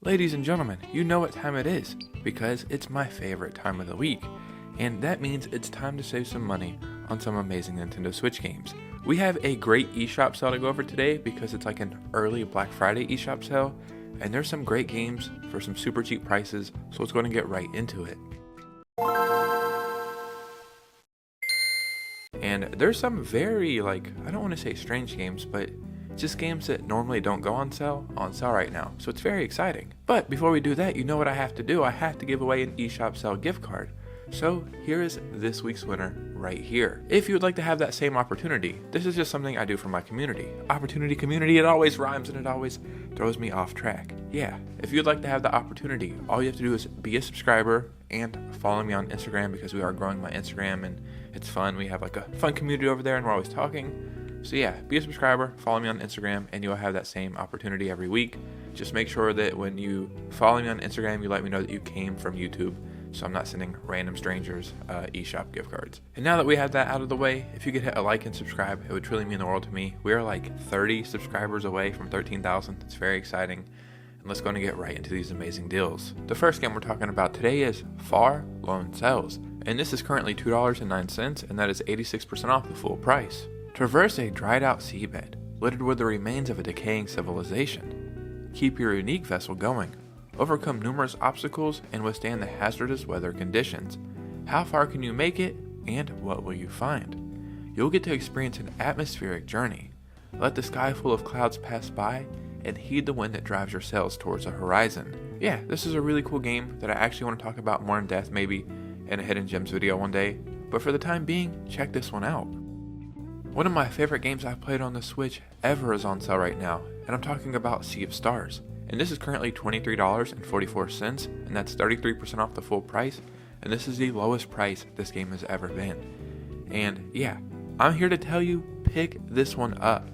Ladies and gentlemen, you know what time it is, because it's my favorite time of the week, and that means it's time to save some money on some amazing Nintendo Switch games. We have a great eShop sale to go over today because it's like an early Black Friday eShop sale, and there's some great games for some super cheap prices, so let's go ahead and get right into it. And there's some very, I don't want to say strange games, but just games that normally don't go on sale right now. So it's very exciting. But before we do that, you know what I have to do. I have to give away an eShop sale gift card. So here is this week's winner right here. If you would like to have that same opportunity, this is just something I do for my community. Opportunity community, it always rhymes and it always throws me off track. Yeah, if you'd like to have the opportunity, all you have to do is be a subscriber and follow me on Instagram because we are growing my Instagram and it's fun. We have like a fun community over there and we're always talking. So yeah, be a subscriber, follow me on Instagram, and you'll have that same opportunity every week. Just make sure that when you follow me on Instagram, you let me know that you came from YouTube, so I'm not sending random strangers eShop gift cards. And now that we have that out of the way, if you could hit a like and subscribe, it would truly mean the world to me. We are like 30 subscribers away from 13,000. It's very exciting. And let's go and get right into these amazing deals. The first game we're talking about today is Far Lone Sails, and this is currently $2.09, and that is 86% off the full price. Traverse a dried out seabed, littered with the remains of a decaying civilization. Keep your unique vessel going, overcome numerous obstacles, and withstand the hazardous weather conditions. How far can you make it, and what will you find? You'll get to experience an atmospheric journey. Let the sky full of clouds pass by, and heed the wind that drives your sails towards the horizon. Yeah, this is a really cool game that I actually want to talk about more in depth maybe in a Hidden Gems video one day, but for the time being, check this one out. One of my favorite games I've played on the Switch ever is on sale right now, and I'm talking about Sea of Stars. And this is currently $23.44, and that's 33% off the full price, and this is the lowest price this game has ever been. And yeah, I'm here to tell you, pick this one up.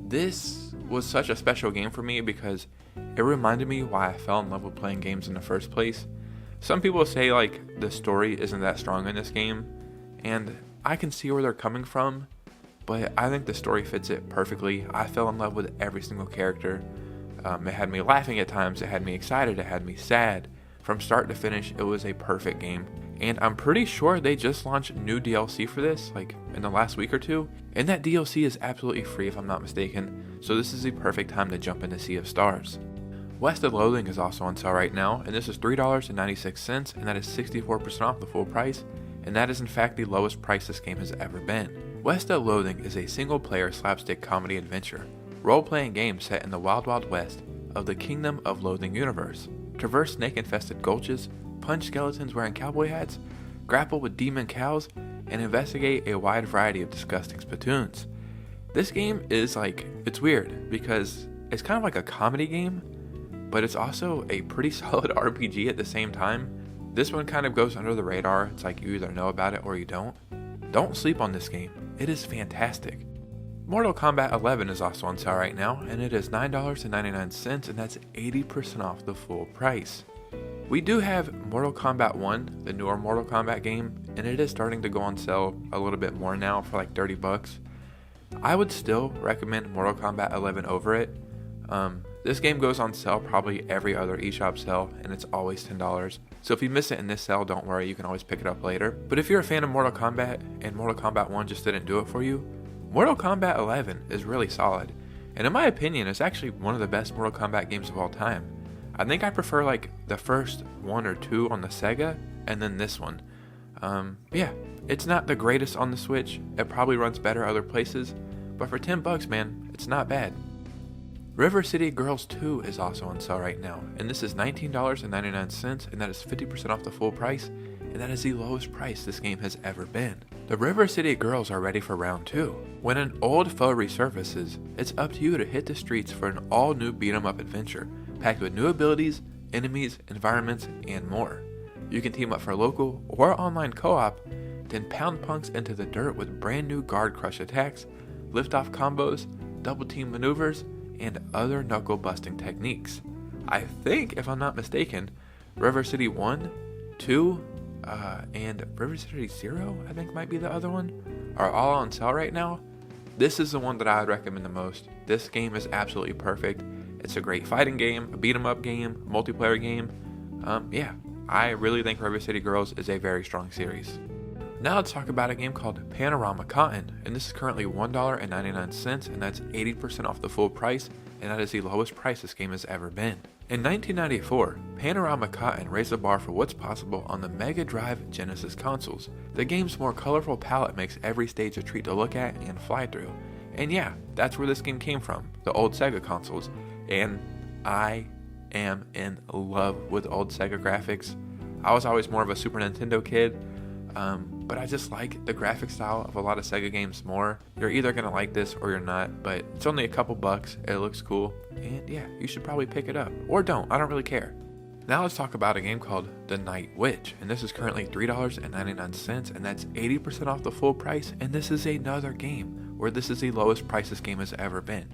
This was such a special game for me because it reminded me why I fell in love with playing games in the first place. Some people say the story isn't that strong in this game, and I can see where they're coming from, but I think the story fits it perfectly. I fell in love with every single character. It had me laughing at times, it had me excited, it had me sad. From start to finish, it was a perfect game. And I'm pretty sure they just launched new DLC for this, in the last week or two. And that DLC is absolutely free if I'm not mistaken. So this is the perfect time to jump into Sea of Stars. West of Loathing is also on sale right now, and this is $3.96, and that is 64% off the full price. And that is in fact the lowest price this game has ever been. West of Loathing is a single-player slapstick comedy adventure, role-playing game set in the Wild Wild West of the Kingdom of Loathing universe. Traverse snake-infested gulches, punch skeletons wearing cowboy hats, grapple with demon cows, and investigate a wide variety of disgusting spittoons. This game is it's weird because it's kind of like a comedy game, but it's also a pretty solid RPG at the same time. This one kind of goes under the radar. It's like you either know about it or you don't. Don't sleep on this game. It is fantastic. Mortal Kombat 11 is also on sale right now, and it is $9.99, and that's 80% off the full price. We do have Mortal Kombat 1, the newer Mortal Kombat game, and it is starting to go on sale a little bit more now for like $30. I would still recommend Mortal Kombat 11 over it. This game goes on sale probably every other eShop sale, and it's always $10. So if you miss it in this sale, don't worry, you can always pick it up later. But if you're a fan of Mortal Kombat and Mortal Kombat 1 just didn't do it for you, Mortal Kombat 11 is really solid. And in my opinion, it's actually one of the best Mortal Kombat games of all time. I think I prefer the first one or two on the Sega, and then this one. Yeah, it's not the greatest on the Switch. It probably runs better other places, but for $10, man, it's not bad. River City Girls 2 is also on sale right now, and this is $19.99, and that is 50% off the full price, and that is the lowest price this game has ever been. The River City Girls are ready for round 2. When an old foe resurfaces, it's up to you to hit the streets for an all-new beat-em-up adventure, packed with new abilities, enemies, environments, and more. You can team up for local or online co-op, then pound punks into the dirt with brand new guard crush attacks, lift-off combos, double-team maneuvers, and other knuckle-busting techniques. I think, if I'm not mistaken, River City 1, 2, and River City 0, I think might be the other one, are all on sale right now. This is the one that I would recommend the most. This game is absolutely perfect. It's a great fighting game, a beat 'em up game, multiplayer game. Yeah, I really think River City Girls is a very strong series. Now let's talk about a game called Panorama Cotton, and this is currently $1.99, and that's 80% off the full price, and that is the lowest price this game has ever been. In 1994, Panorama Cotton raised the bar for what's possible on the Mega Drive Genesis consoles. The game's more colorful palette makes every stage a treat to look at and fly through. And yeah, that's where this game came from, the old Sega consoles. And I am in love with old Sega graphics. I was always more of a Super Nintendo kid, but I just like the graphic style of a lot of Sega games more. You're either going to like this or you're not, but it's only a couple bucks, it looks cool, and yeah, you should probably pick it up. Or don't, I don't really care. Now let's talk about a game called The Night Witch, and this is currently $3.99, and that's 80% off the full price, and this is another game where this is the lowest price this game has ever been.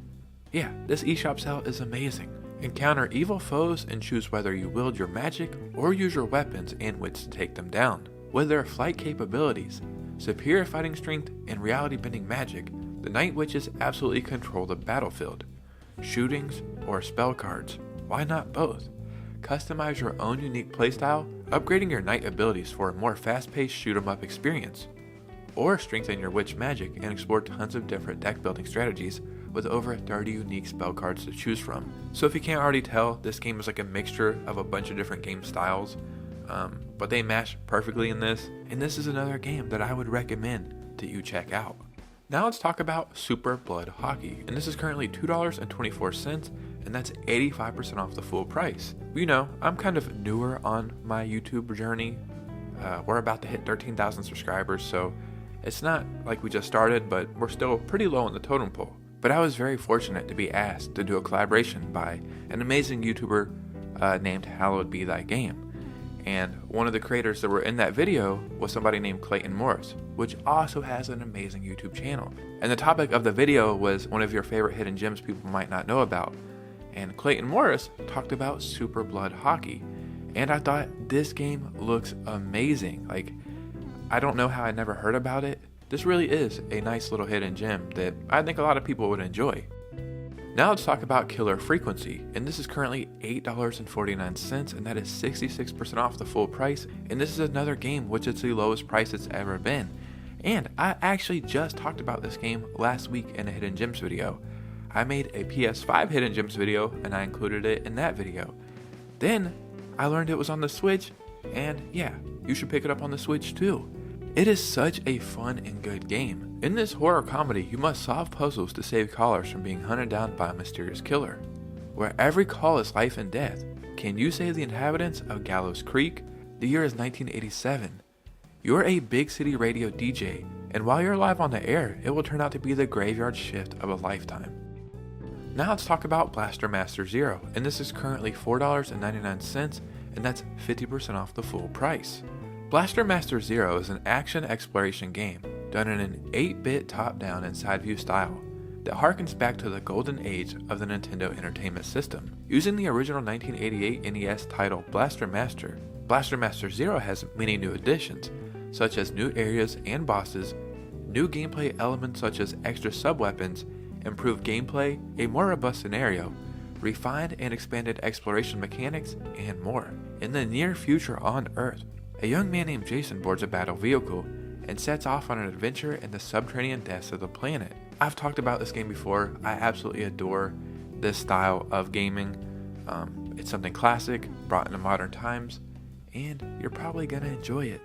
Yeah, this eShop sale is amazing. Encounter evil foes and choose whether you wield your magic or use your weapons and wits to take them down. With their flight capabilities, superior fighting strength, and reality-bending magic, the Night Witches absolutely control the battlefield. Shootings or spell cards, why not both? Customize your own unique playstyle, upgrading your knight abilities for a more fast-paced shoot-'em-up experience. Or strengthen your witch magic and explore tons of different deck building strategies with over 30 unique spell cards to choose from. So if you can't already tell, this game is like a mixture of a bunch of different game styles. But they match perfectly in this, and this is another game that I would recommend that you check out. Now let's talk about Super Blood Hockey, and this is currently $2.24, and that's 85% off the full price. You know, I'm kind of newer on my YouTube journey. We're about to hit 13,000 subscribers, so it's not like we just started, but we're still pretty low on the totem pole. But I was very fortunate to be asked to do a collaboration by an amazing YouTuber named Hallowed Be Thy Game. And one of the creators that were in that video was somebody named Clayton Morris, which also has an amazing YouTube channel. And the topic of the video was one of your favorite hidden gems people might not know about. And Clayton Morris talked about Super Blood Hockey. And I thought, this game looks amazing. Like, I don't know how I never heard about it. This really is a nice little hidden gem that I think a lot of people would enjoy. Now let's talk about Killer Frequency, and this is currently $8.49, and that is 66% off the full price, and this is another game which is the lowest price it's ever been. And I actually just talked about this game last week in a Hidden Gems video. I made a PS5 Hidden Gems video, and I included it in that video. Then I learned it was on the Switch, and yeah, you should pick it up on the Switch too. It is such a fun and good game. In this horror comedy, you must solve puzzles to save callers from being hunted down by a mysterious killer. Where every call is life and death, can you save the inhabitants of Gallows Creek? The year is 1987. You're a big city radio DJ, and while you're live on the air, it will turn out to be the graveyard shift of a lifetime. Now let's talk about Blaster Master Zero, and this is currently $4.99, and that's 50% off the full price. Blaster Master Zero is an action exploration game done in an 8-bit top-down and side-view style that harkens back to the golden age of the Nintendo Entertainment System. Using the original 1988 NES title Blaster Master Zero has many new additions, such as new areas and bosses, new gameplay elements such as extra sub-weapons, improved gameplay, a more robust scenario, refined and expanded exploration mechanics, and more. In the near future on Earth, a young man named Jason boards a battle vehicle and sets off on an adventure in the subterranean depths of the planet. I've talked about this game before. I absolutely adore this style of gaming. It's something classic, brought into modern times, and you're probably going to enjoy it.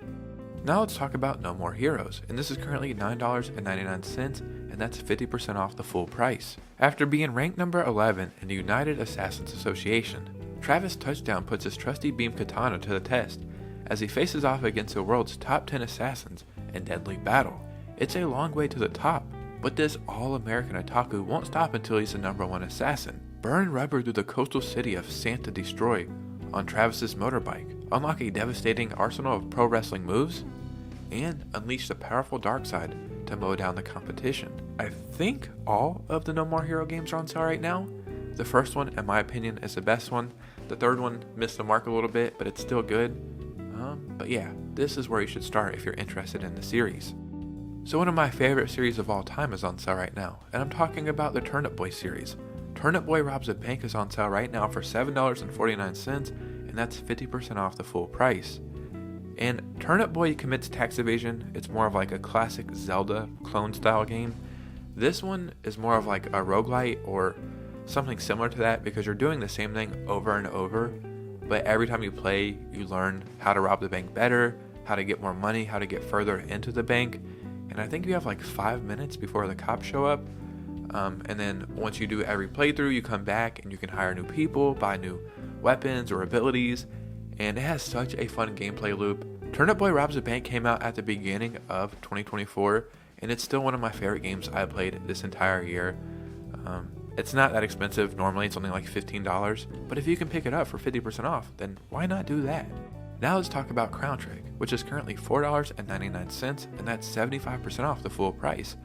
Now let's talk about No More Heroes, and this is currently $9.99, and that's 50% off the full price. After being ranked number 11 in the United Assassins Association, Travis Touchdown puts his trusty beam katana to the test as he faces off against the world's top 10 assassins in deadly battle. It's a long way to the top, but this all-American otaku won't stop until he's the number 1 assassin. Burn rubber through the coastal city of Santa Destroy on Travis's motorbike, unlock a devastating arsenal of pro wrestling moves, and unleash the powerful dark side to mow down the competition. I think all of the No More Hero games are on sale right now. The first one, in my opinion, is the best one. The third one missed the mark a little bit, but it's still good. But yeah, this is where you should start if you're interested in the series. So one of my favorite series of all time is on sale right now, and I'm talking about the Turnip Boy series. Turnip Boy Robs a Bank is on sale right now for $7.49, and that's 50% off the full price. And Turnip Boy commits tax evasion. It's more of like a classic Zelda clone style game. This one is more of like a roguelite or something similar to that, because you're doing the same thing over and over, but every time you play, you learn how to rob the bank better, how to get more money, how to get further into the bank. And I think you have like 5 minutes before the cops show up. And then once you do every playthrough, you come back and you can hire new people, buy new weapons or abilities, and it has such a fun gameplay loop. Turnip Boy Robs a Bank came out at the beginning of 2024, and it's still one of my favorite games I played this entire year. It's not that expensive. Normally it's only like $15, but if you can pick it up for 50% off, then why not do that? Now let's talk about Crown Trick, which is currently $4.99, and that's 75% off the full price.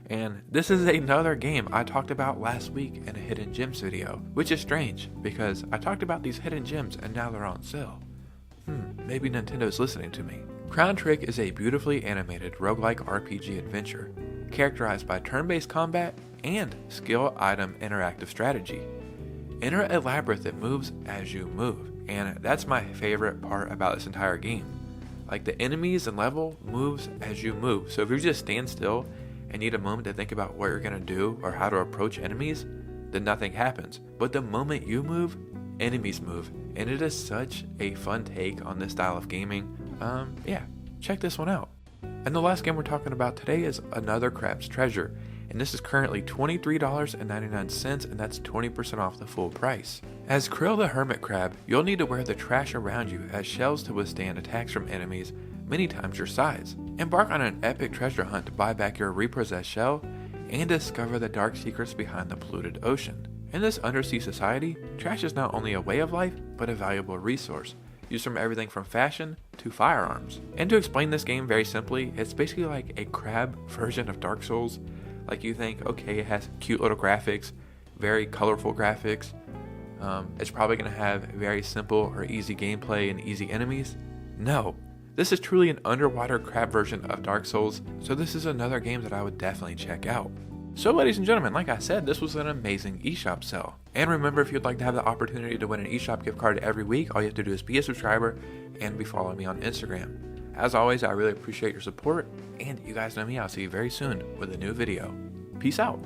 And this is another game I talked about last week in a hidden gems video, which is strange because I talked about these hidden gems and now they're on sale. Maybe Nintendo's listening to me. Crown Trick is a beautifully animated roguelike RPG adventure, characterized by turn-based combat and skill item interactive strategy. Enter a labyrinth that moves as you move, and that's my favorite part about this entire game. Like, the enemies and level moves as you move, so if you just stand still and need a moment to think about what you're going to do or how to approach enemies, then nothing happens. But the moment you move, enemies move, and it is such a fun take on this style of gaming. Yeah, check this one out. And the last game we're talking about today is Another Crab's Treasure, and this is currently $23.99, and that's 20% off the full price. As Krill the Hermit Crab, you'll need to wear the trash around you as shells to withstand attacks from enemies many times your size. Embark on an epic treasure hunt to buy back your repossessed shell and discover the dark secrets behind the polluted ocean. In this undersea society, trash is not only a way of life, but a valuable resource, used from everything from fashion to firearms. And to explain this game very simply, it's basically like a crab version of Dark Souls. Like, you think, okay, it has cute little graphics, very colorful graphics, it's probably going to have very simple or easy gameplay and easy enemies. No, this is truly an underwater crab version of Dark Souls, so this is another game that I would definitely check out. So ladies and gentlemen, like I said, this was an amazing eShop sale. And remember, if you'd like to have the opportunity to win an eShop gift card every week, all you have to do is be a subscriber and be following me on Instagram. As always, I really appreciate your support, and you guys know me, I'll see you very soon with a new video. Peace out.